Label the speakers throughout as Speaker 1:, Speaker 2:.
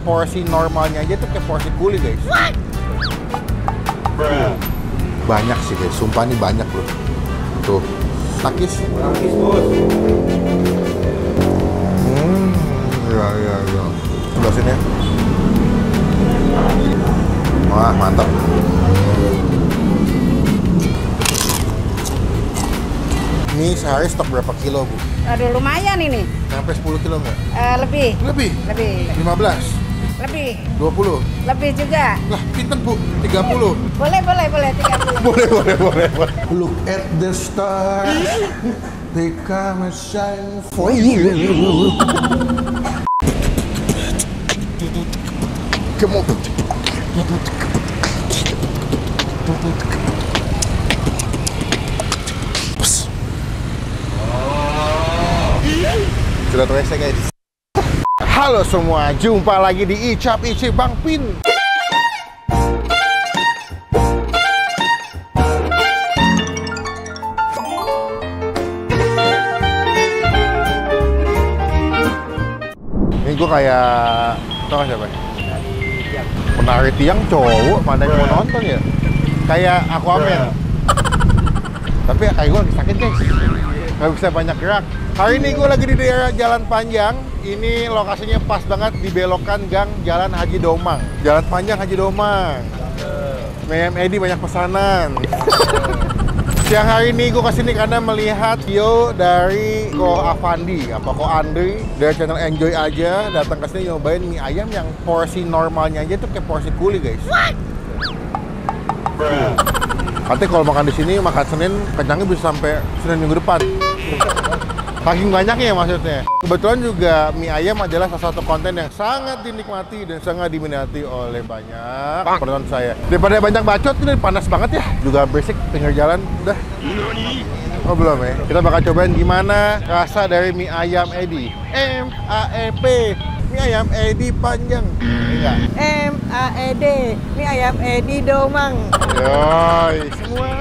Speaker 1: porsi normalnya aja tuh kayak porsi kuli guys. Banyak sih guys, sumpah nih banyak loh. Tuh, takis. Ya. Sebelah sini. Wah, mantap. Ini sehari stok berapa kilo, Bu?
Speaker 2: Aduh, lumayan ini.
Speaker 1: Sampai 10 kilo nggak?
Speaker 2: Lebih.
Speaker 1: Lebih?
Speaker 2: Lebih.
Speaker 1: 15?
Speaker 2: Lebih.
Speaker 1: 20?
Speaker 2: Lebih juga.
Speaker 1: Lah, pinten, Bu? 30?
Speaker 2: Boleh 30.
Speaker 1: Boleh. Look at the stars. They come and shine for you. Come on. Sudah terasa guys. Halo semua, jumpa lagi di Icap Icip Bang Pin. Ini gue kayak, tau gak siapa? Penari tiang cowok, mana yang mau nonton ya? Kayak Aquaman. Tapi kayak gue lagi sakit guys, gak bisa banyak gerak. Hari ini gue lagi di daerah Jalan Panjang. Ini lokasinya pas banget di belokan gang Jalan Haji Domang. Jalan Panjang Haji Domang. Mem Edi banyak pesanan. Siang hari ini gue kesini karena melihat video dari Ko Avandi, Ko Andri dari channel Enjoy Aja datang ke sini nyobain mie ayam yang porsi normalnya aja tuh kayak porsi kuli guys. Nanti kalau makan di sini makan Senin kenyangnya bisa sampai Senin minggu depan. Saking banyaknya ya maksudnya. Kebetulan juga mie ayam adalah salah satu konten yang sangat dinikmati dan sangat diminati oleh banyak penonton saya. Daripada banyak bacot, ini panas banget ya. Juga berisik pinggir jalan, udah. Oh belum ya? Kita bakal cobain gimana rasa dari mie ayam Edi. M-A-E-P, mie ayam Edi Panjang. Enggak.
Speaker 2: M-A-E-D, mie ayam Edi Domang.
Speaker 1: Yoi, semua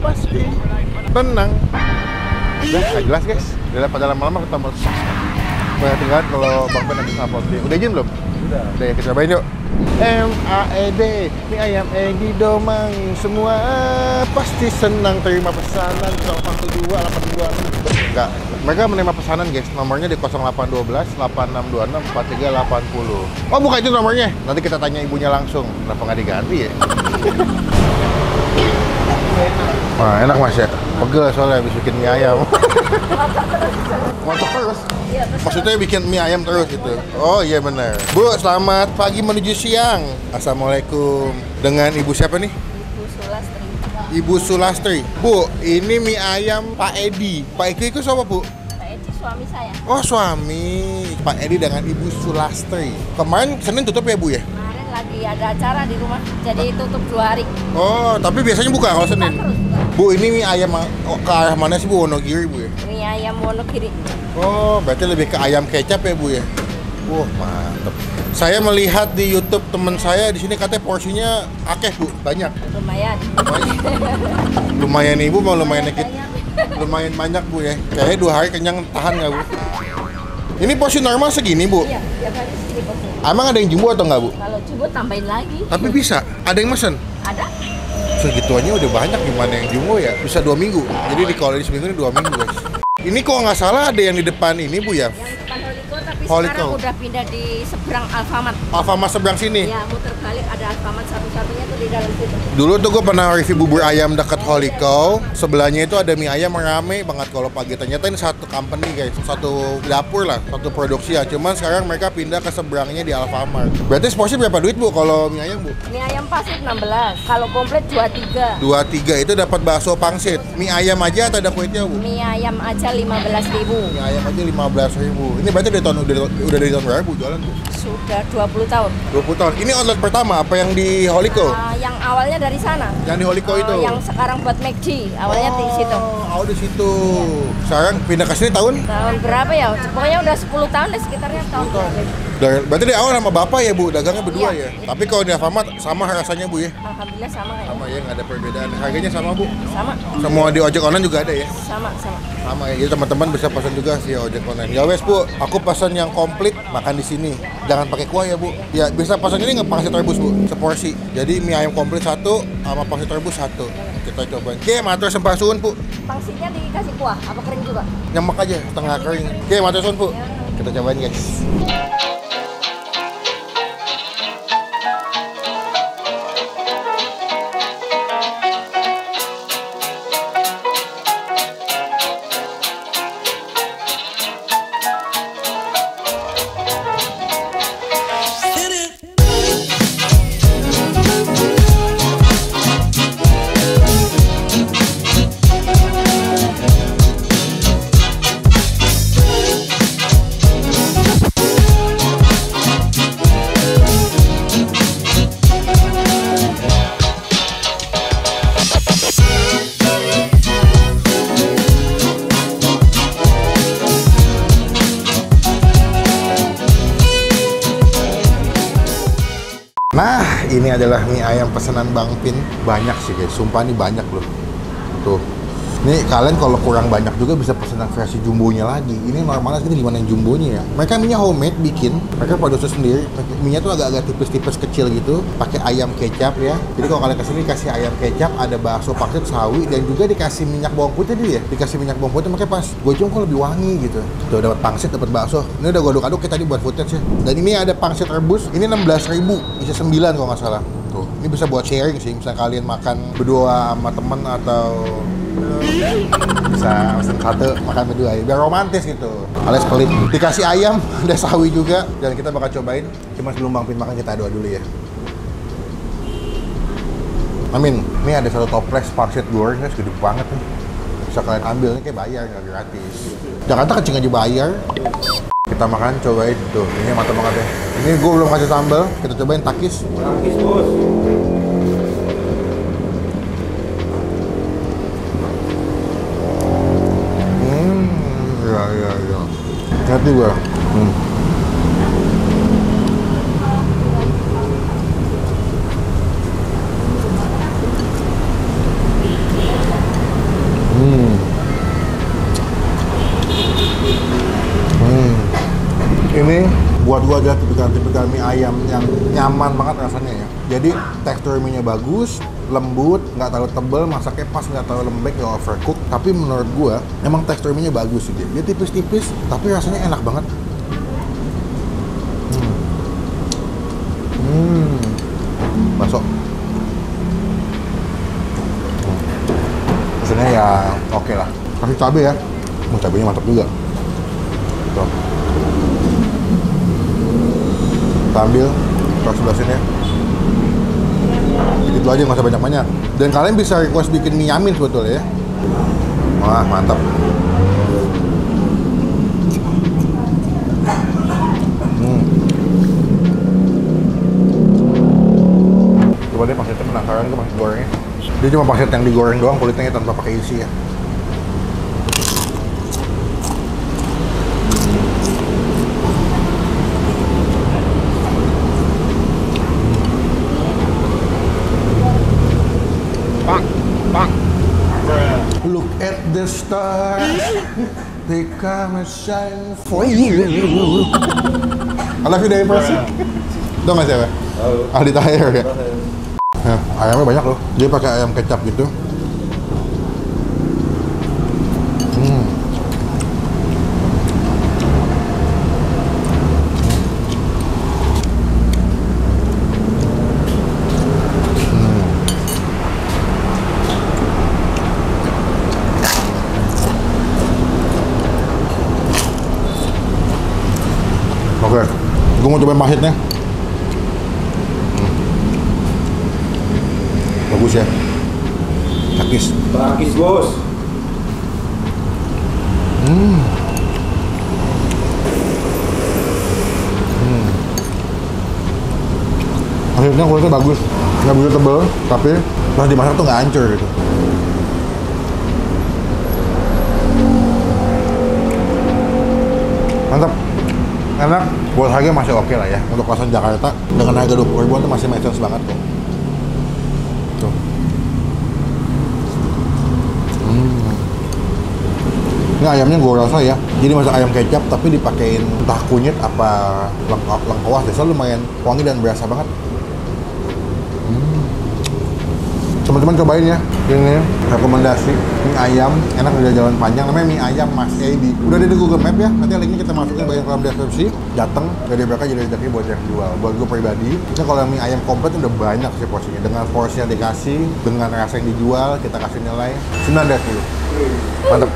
Speaker 1: pasti tenang. Udah, nggak jelas guys. Udah pada lama-lama ketemu. Perhatikan banget kalau Bang Ben habis upload dia. Udah izin belum? Udah ya, kita cobain yuk. M-A-E-D, mie ayam Edi Domang. Semua pasti senang terima pesanan 0872 826. Enggak, mereka menerima pesanan guys. Nomornya di 0812 8626 4380. Oh bukan itu nomornya. Nanti kita tanya ibunya langsung. Kenapa nggak diganti ya? Wah enak mas ya, pegel soalnya habis bikin mie ayam. Mantap terus. Maksudnya bikin mie ayam terus gitu. Oh iya benar. Bu, selamat pagi menuju siang. Assalamualaikum. Dengan ibu siapa nih?
Speaker 2: Ibu Sulastri.
Speaker 1: Ibu Sulastri. Bu, ini mie ayam Pak Edi. Pak Edi itu siapa bu?
Speaker 2: Pak Edi suami saya.
Speaker 1: Oh suami. Pak Edi dengan Ibu Sulastri. Kemarin Senin tutup ya bu ya?
Speaker 2: Kemarin lagi ada acara di rumah, jadi tutup 2 hari.
Speaker 1: Oh, tapi biasanya buka kalau Senin. Bu, ini mie ayam ke arah mana sih bu? Wonogiri bu ya?
Speaker 2: Mie ayam Wonogiri.
Speaker 1: Oh, berarti lebih ke ayam kecap ya bu ya? Wah, mantep. Saya melihat di YouTube teman saya di sini katanya porsinya akeh bu, banyak.
Speaker 2: Lumayan.
Speaker 1: Lumayan ibu mau lumayan dikit. Lumayan banyak bu ya. Kayaknya 2 hari kenyang tahan nggak bu? Ini porsi normal segini bu?
Speaker 2: Iya, tiap hari segini porsi.
Speaker 1: Emang ada yang jumbo atau nggak bu?
Speaker 2: Kalau jumbo tambahin lagi.
Speaker 1: Tapi bisa, ada yang mesen?
Speaker 2: Ada.
Speaker 1: Segituannya udah banyak, gimana yang jumbo ya? Bisa 2 minggu. Jadi di kalau di seminggu ini 2 minggu guys. Ini kok nggak salah ada yang di depan ini bu ya?
Speaker 2: Yang depan Holiko, tapi
Speaker 1: Holiko.
Speaker 2: sekarang udah pindah di seberang Alfamart.
Speaker 1: Alfamart seberang sini?
Speaker 2: Ya, muter balik ada Alfamart satu-satunya tuh di dalam situ.
Speaker 1: Dulu tuh gue pernah review bubur ayam dekat Holiko. Sebelahnya itu ada mie ayam rame banget kalau pagi. Ternyata ini satu company guys, satu dapur lah, satu produksi ya. Cuman sekarang mereka pindah ke seberangnya di Alfamart. Berarti porsi berapa duit bu kalau mie ayam bu?
Speaker 2: Mie ayam pasir 16, kalau komplit 23.
Speaker 1: 23 itu dapat bakso pangsit. Mie ayam aja atau ada kuitnya bu?
Speaker 2: Mie ayam aja 15.000.
Speaker 1: Mie ayam aja 15.000. Ini berarti udah dari tahun berapa bu jualan bu?
Speaker 2: Sudah 20 tahun.
Speaker 1: 20 tahun. Ini outlet pertama apa yang di Holiko?
Speaker 2: Yang awalnya dari sana.
Speaker 1: Yang di Holiko itu?
Speaker 2: Yang sekarang buat McD, awalnya di situ.
Speaker 1: Oh di situ. Sekarang pindah ke sini tahun?
Speaker 2: Tahun berapa ya? Pokoknya udah 10 tahun deh sekitarnya tahun.
Speaker 1: Berarti dari awal sama bapak ya Bu, dagangnya berdua ya? Tapi kalau di Alfamart sama rasanya Bu ya?
Speaker 2: Alhamdulillah sama kayaknya.
Speaker 1: Sama ya, nggak ada perbedaan. Harganya sama Bu?
Speaker 2: Sama.
Speaker 1: Semua di ojek online juga ada ya?
Speaker 2: Sama.
Speaker 1: Sama ya, jadi teman-teman bisa pesan juga sih ojek online. Ya wes Bu, aku pesan yang komplit makan di sini. Jangan pakai kuah ya Bu. Ya bisa pesan ini nggak pangsit rebus Bu, seporsi. Jadi mie ayam komplit 1 sama pangsit rebus 1. Kita cobain. Oke, matur sembah suwun Bu.
Speaker 2: Pangsitnya dikasih kuah, apa kering juga?
Speaker 1: Nyemek aja, setengah kering. Oke, matur suwun Bu. Kita cobain guys. Nah, ini adalah mie ayam pesanan Bang Pin. Banyak sih guys, sumpah ini banyak loh. Tuh. Nih kalian kalau kurang banyak juga bisa pesan yang versi jumbonya lagi. Ini normalnya sini gimana yang jumbonya ya? Mereka mie-nya homemade bikin. Mereka produksi sendiri. Mie-nya tuh agak-agak tipis-tipis kecil gitu. Pakai ayam kecap ya. Jadi kalau kalian kesini kasih ayam kecap, ada bakso pangsit sawi dan juga dikasih minyak bawang putih dia ya. Dikasih minyak bawang putih makanya pas gue cium kok lebih wangi gitu. Tuh dapat pangsit, dapat bakso. Ini udah gue aduk-aduk kita tadi buat footage ya. Dan ini ada pangsit rebus. Ini 16.000, isi 9 kalau nggak salah. Tuh, ini bisa buat sharing sih. Misalnya kalian makan berdua sama temen atau bisa pesen satu makan berdua ya, biar romantis gitu alias pelit. Dikasih ayam, ada sawi juga dan kita bakal cobain. Cuma sebelum Bang Pin makan kita doa dulu ya. Amin. Ini ada satu toples pangsit goreng guys, gede banget nih. Bisa kalian ambil, ini kayak bayar, nggak gratis. Jakarta kecil aja bayar. Kita makan, cobain tuh. Ini mantap banget ya. Ini gue belum kasih sambal, kita cobain takis.
Speaker 3: Takis bos.
Speaker 1: Ya. Hati gue. Ini buat gua aja tipikal mie ayam yang nyaman banget rasanya ya. Jadi tekstur mie-nya bagus, lembut, nggak terlalu tebel, masaknya pas, nggak terlalu lembek, nggak overcook. Tapi menurut gua emang tekstur mie-nya bagus sih dia. Dia tipis-tipis, tapi rasanya enak banget. Bakso. Maksudnya ya oke lah. Kasih cabai ya. Cabainya mantap juga. Tuh. Kita ambil terus sebelah sini ya. Itu aja, nggak usah banyak-banyak. Dan kalian bisa request bikin mie yamin sebetulnya ya. Wah, mantap. Coba deh pangsitnya, penasaran ke pangsit gorengnya. Dia cuma pangsit yang digoreng doang, kulitnya tanpa pakai isi ya. Look at the stars, they come and shine for you. I love you dari Persik. Tau nggak siapa? Aldi Taher ya. Nah, ayamnya banyak loh. Dia pakai ayam kecap gitu. Oke, gue mau cobain pangsitnya. Bagus ya. Takis.
Speaker 3: Takis bos.
Speaker 1: Pangsitnya kulitnya bagus. Nggak begitu tebel, tapi pas dimasak tuh nggak hancur gitu. Mantap. Enak. Buat harga masih oke lah ya. Untuk kawasan Jakarta dengan harga 20 ribuan tuh masih make sense banget kok. Tuh. Ini ayamnya gue rasa ya, jadi masak ayam kecap tapi dipakein entah kunyit apa lengkuas deh, soalnya lumayan wangi dan berasa banget. Teman-teman cobain ya, ini rekomendasi mie ayam enak dari jalan panjang, namanya mie ayam Mas Edi. Udah ada di Google Map ya, nanti linknya kita masukin bagian kolom deskripsi. Datang dari berkah jadi rezeki buat yang jual. Buat gue pribadi, ini kalau mie ayam komplit udah banyak sih porsinya. Dengan porsi yang dikasih, dengan rasa yang dijual, kita kasih nilai 9 dari 10. Mantep,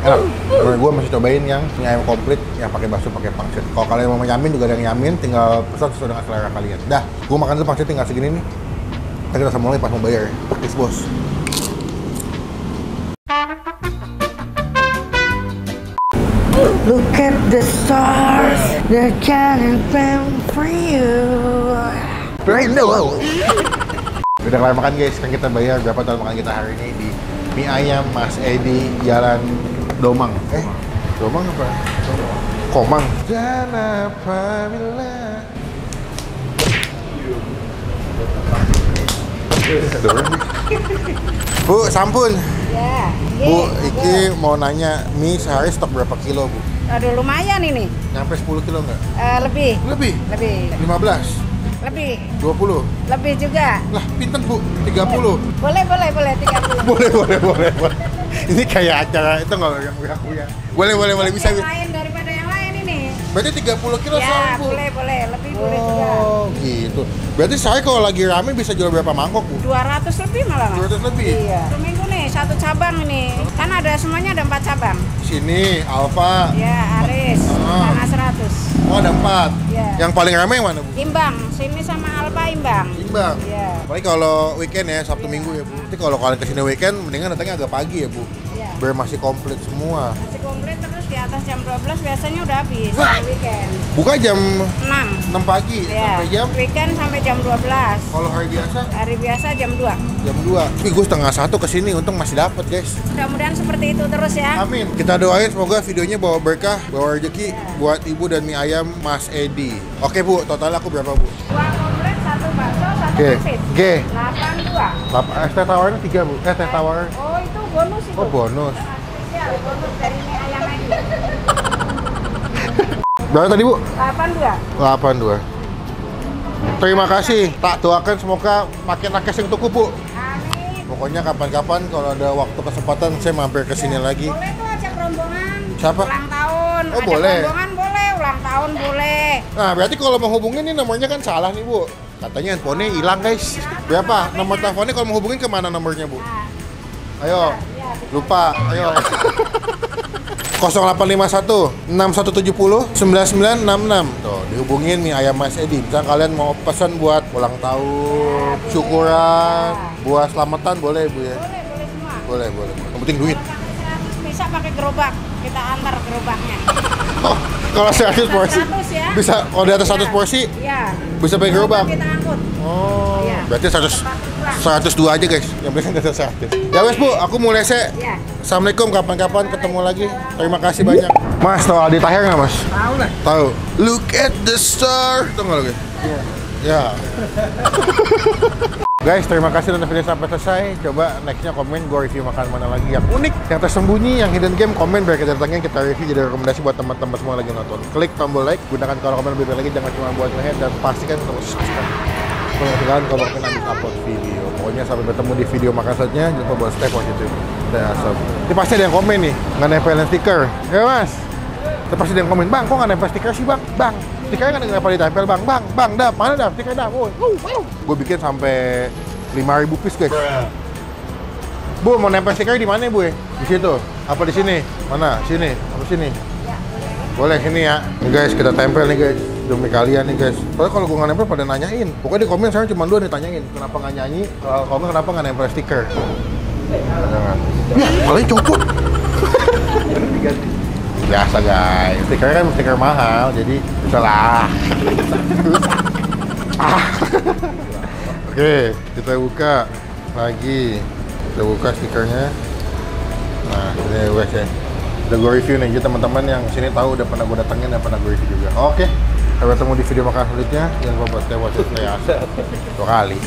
Speaker 1: enak. Menurut gue masih cobain yang mie ayam komplit yang pakai bakso, pakai pangsit. Kalau kalian mau nyamin juga ada yang nyamin, tinggal pesan sesuai dengan selera kalian. Dah, gue makan dulu pangsit tinggal segini nih. Kita sama mulai pas mau bayar. Peace, bos.
Speaker 2: Look at the stars, they're shining for you.
Speaker 1: Very low. Udah kalian makan guys, kan kita bayar berapa total makan kita hari ini di mie ayam Mas Edi Jalan Domang. Domang apa? Komang. Jangan apabila. Bu, sampun.
Speaker 2: Ya.
Speaker 1: Bu, iki mau nanya mie sehari stok berapa kilo, Bu?
Speaker 2: Aduh, lumayan ini.
Speaker 1: Nyampe 10 kilo nggak?
Speaker 2: Lebih.
Speaker 1: Lebih?
Speaker 2: Lebih.
Speaker 1: 15?
Speaker 2: Lebih.
Speaker 1: 20?
Speaker 2: Lebih juga.
Speaker 1: Lah, pinten Bu? 30?
Speaker 2: Boleh 30.
Speaker 1: Boleh. Ini kayak acara itu nggak yang uya-uya. Boleh, bisa.
Speaker 2: Yang lain daripada yang lain ini.
Speaker 1: Berarti 30 kilo
Speaker 2: Ya,
Speaker 1: sehari, Bu?
Speaker 2: boleh. Lebih boleh juga.
Speaker 1: Oh, gitu. Berarti saya kalau lagi rame bisa jual berapa mangkok, Bu?
Speaker 2: 200 lebih malah, Mas.
Speaker 1: 200 lebih?
Speaker 2: Iya. Seminggu nih, satu cabang ini. Kan ada semuanya ada 4 cabang.
Speaker 1: Sini, Alfa.
Speaker 2: Ya, Aris. Sana 100.
Speaker 1: Oh, ada 4.
Speaker 2: Iya.
Speaker 1: Yang paling ramai yang mana, Bu?
Speaker 2: Imbang. Sini sama Alfa imbang.
Speaker 1: Imbang.
Speaker 2: Iya.
Speaker 1: Apalagi kalau weekend ya, Sabtu Minggu ya, Bu. Nanti kalau kalian kesini weekend, mendingan datangnya agak pagi ya, Bu.
Speaker 2: Iya.
Speaker 1: Biar masih komplit semua.
Speaker 2: Masih komplit terus di atas jam 12 biasanya udah habis hari weekend.
Speaker 1: Buka jam
Speaker 2: 6.
Speaker 1: 6 pagi
Speaker 2: Ya.
Speaker 1: sampai jam.
Speaker 2: Weekend sampai jam 12.
Speaker 1: Kalau hari biasa
Speaker 2: Hari biasa jam 2.
Speaker 1: jam 2. Ih, gue setengah 1 kesini, untung masih dapet guys.
Speaker 2: Mudah-mudahan seperti itu terus ya.
Speaker 1: Amin. Kita doain semoga videonya bawa berkah, bawa rezeki buat ibu dan mie ayam Mas Edi. Oke Bu, total aku berapa Bu?
Speaker 2: 2 komplit, 1 bakso, 1
Speaker 1: Oke.
Speaker 2: pangsit.
Speaker 1: Oke.
Speaker 2: 82.
Speaker 1: Teh tawarnya 3 Bu. Teh tawar.
Speaker 2: Oh, itu bonus itu.
Speaker 1: Oh, bonus.
Speaker 2: Spesial bonus dari mie ayam ini.
Speaker 1: Berapa tadi Bu?
Speaker 2: 82.
Speaker 1: 82. Terima kasih. Tak doakan semoga makin nakes yang tuku Bu.
Speaker 2: Amin.
Speaker 1: Pokoknya kapan-kapan kalau ada waktu kesempatan saya mampir ke sini lagi.
Speaker 2: Boleh tuh ajak rombongan.
Speaker 1: Siapa?
Speaker 2: Ulang tahun.
Speaker 1: Oh,
Speaker 2: ajak
Speaker 1: boleh.
Speaker 2: rombongan boleh, ulang tahun boleh.
Speaker 1: Nah, berarti kalau mau hubungin nih nomornya kan salah nih Bu. Katanya handphonenya hilang guys. Berapa? Nomor teleponnya kalau mau hubungin kemana nomornya Bu?
Speaker 2: Nah,
Speaker 1: Ayo. Lupa. Ayo. 0851 6170 9966. Tuh, dihubungin mie ayam Mas Edi. Misalnya kalian mau pesan buat ulang tahun, syukuran, buat selamatan boleh Bu ya?
Speaker 2: boleh semua.
Speaker 1: Boleh. Yang penting duit.
Speaker 2: Kalau sampai 100 bisa pakai gerobak. Kita antar gerobaknya.
Speaker 1: Oh, kalau 100 porsi
Speaker 2: 100 ya.
Speaker 1: bisa, kalau di atas 100 porsi
Speaker 2: Iya.
Speaker 1: bisa pakai gerobak.
Speaker 2: Kita angkut.
Speaker 1: Oh,
Speaker 2: Iya.
Speaker 1: berarti 102 aja guys. Yang penting di atas 100. Ya wes Bu, aku mau lese.
Speaker 2: Iya.
Speaker 1: Assalamualaikum, kapan-kapan ketemu lagi. Terima kasih banyak. Mas, tahu Aldi Tahir nggak Mas?
Speaker 2: Tahu lah.
Speaker 1: Tahu. Look at the star. Tahu nggak lagi?
Speaker 2: Iya.
Speaker 1: Ya. Guys, terima kasih udah video sampai selesai. Coba nextnya komen gue review makan mana lagi yang unik, yang tersembunyi, yang hidden game. Komen biar kita datangin, kita review jadi rekomendasi buat teman-teman semua lagi nonton. Klik tombol like, gunakan kalau komen lebih lagi, jangan cuma buat nge-head, dan pastikan untuk subscribe. Kalau ketinggalan kalau kita habis upload video. Pokoknya sampai bertemu di video makan selanjutnya. Jangan lupa buat stay positif dan asap. Ini pasti ada yang komen nih, nggak nempelin stiker. Ya Mas. Ini pasti ada yang komen, Bang, kok nggak nempel stiker sih Bang? Bang, stikernya nggak nempel ditempel Bang. Bang, dah, mana dah stiker dah? Gue bikin sampai 5.000 piece guys. Bu, mau nempel stiker di mana Bu? Di situ? Apa di sini? Mana? Sini? Apa sini? Boleh sini ya. Nih guys, kita tempel nih guys. Demi kalian nih guys. Soalnya kalau gue nggak nempel pada nanyain. Pokoknya di komen sekarang cuma 2 nih tanyain. Kenapa nggak nyanyi? Kalau komen kenapa nggak nempel stiker? Jangan. Ya, kalian copot. Biasa guys. Stikernya kan stiker mahal, jadi salah. Oke, kita buka lagi. Kita buka stikernya. Nah, ini guys ya. Udah gue review nih, jadi teman-teman yang sini tahu udah pernah gue datengin dan pernah gue review juga. Oke, Sampai ketemu di video makan selanjutnya. Jangan lupa buat saya watch saya 2 kali.